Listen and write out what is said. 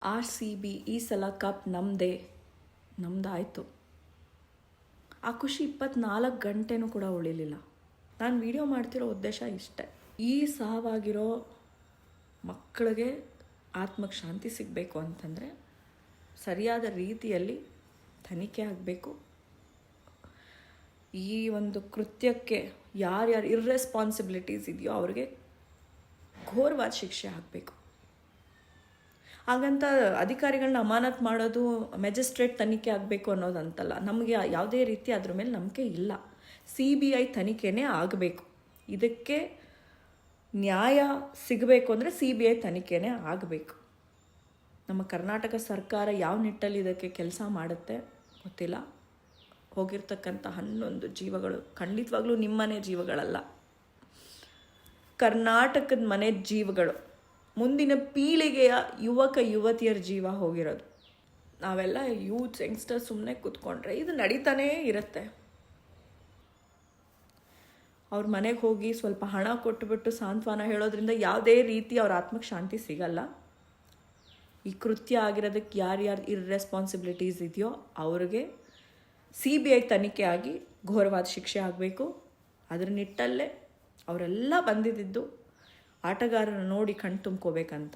RCB ಈ ಸಲ cup ನಮ್ದಾಯಿತು. ಆ ಖುಷಿ 24 ಗಂಟೆನೂ ಕೂಡ ಉಳಿಲಿಲ್ಲ. ನಾನು ವಿಡಿಯೋ ಮಾಡ್ತಿರೋ ಉದ್ದೇಶ ಇಷ್ಟೆ. ಈ ಸಾವಾಗಿರೋ ಮಕ್ಕಳಿಗೆ ಆತ್ಮಕ್ಕೆ ಶಾಂತಿ ಸಿಗಬೇಕು ಅಂತಂದರೆ ಸರಿಯಾದ ರೀತಿಯಲ್ಲಿ ತನಿಖೆ ಆಗಬೇಕು. ಈ ಒಂದು ಕೃತ್ಯಕ್ಕೆ ಯಾರ್ಯಾರು ಇರ್ರೆಸ್ಪಾನ್ಸಿಬಿಲಿಟೀಸ್ ಇದೆಯೋ ಅವ್ರಿಗೆ ಘೋರವಾದ ಶಿಕ್ಷೆ ಆಗಬೇಕು. ಹಾಗಂತ ಅಧಿಕಾರಿಗಳನ್ನ ಅಮಾನತ್ ಮಾಡೋದು ಮ್ಯಾಜಿಸ್ಟ್ರೇಟ್ ತನಿಖೆ ಆಗಬೇಕು ಅನ್ನೋದಂತಲ್ಲ. ನಮಗೆ ಯಾವುದೇ ರೀತಿ ಅದ್ರ ಮೇಲೆ ನಂಬಿಕೆ ಇಲ್ಲ. CBI ತನಿಖೆನೇ ಆಗಬೇಕು. ಇದಕ್ಕೆ ನ್ಯಾಯ ಸಿಗಬೇಕು ಅಂದರೆ CBI ತನಿಖೆನೇ ಆಗಬೇಕು. ನಮ್ಮ ಕರ್ನಾಟಕ ಸರ್ಕಾರ ಯಾವ ನಿಟ್ಟಲ್ಲಿ ಇದಕ್ಕೆ ಕೆಲಸ ಮಾಡುತ್ತೆ ಗೊತ್ತಿಲ್ಲ. ಹೋಗಿರ್ತಕ್ಕಂಥ 11 ಜೀವಗಳು ಖಂಡಿತವಾಗ್ಲೂ ನಿಮ್ಮನೆ ಜೀವಗಳಲ್ಲ, ಕರ್ನಾಟಕದ ಮನೆ ಜೀವಗಳು, ಮುಂದಿನ ಪೀಳಿಗೆಯ ಯುವಕ ಯುವತಿಯರ ಜೀವ ಹೋಗಿರೋದು. ನಾವೆಲ್ಲ ಯಂಗ್ಸ್ಟರ್ಸ್ ಸುಮ್ಮನೆ ಕೂತ್ಕೊಂಡ್ರೆ ಇದು ನಡೀತಾನೇ ಇರುತ್ತೆ. ಅವ್ರ ಮನೆಗೆ ಹೋಗಿ ಸ್ವಲ್ಪ ಹಣ ಕೊಟ್ಟುಬಿಟ್ಟು ಸಾಂತ್ವನ ಹೇಳೋದ್ರಿಂದ ಯಾವುದೇ ರೀತಿ ಅವ್ರ ಆತ್ಮಕ್ಕೆ ಶಾಂತಿ ಸಿಗಲ್ಲ. ಈ ಕೃತ್ಯ ಆಗಿರೋದಕ್ಕೆ ಯಾರ್ಯಾರು ಇರ್ರೆಸ್ಪಾನ್ಸಿಬಿಲಿಟೀಸ್ ಇದೆಯೋ ಅವ್ರಿಗೆ CBI ತನಿಖೆ ಆಗಿ ಘೋರವಾದ ಶಿಕ್ಷೆ ಆಗಬೇಕು. ಅದರ ನಿಟ್ಟಲ್ಲೇ ಅವರೆಲ್ಲ ಬಂದಿದ್ದು ಆಟಗಾರನ ನೋಡಿ ಕಣ್ ತುಂಬ್ಕೋಬೇಕಂತ.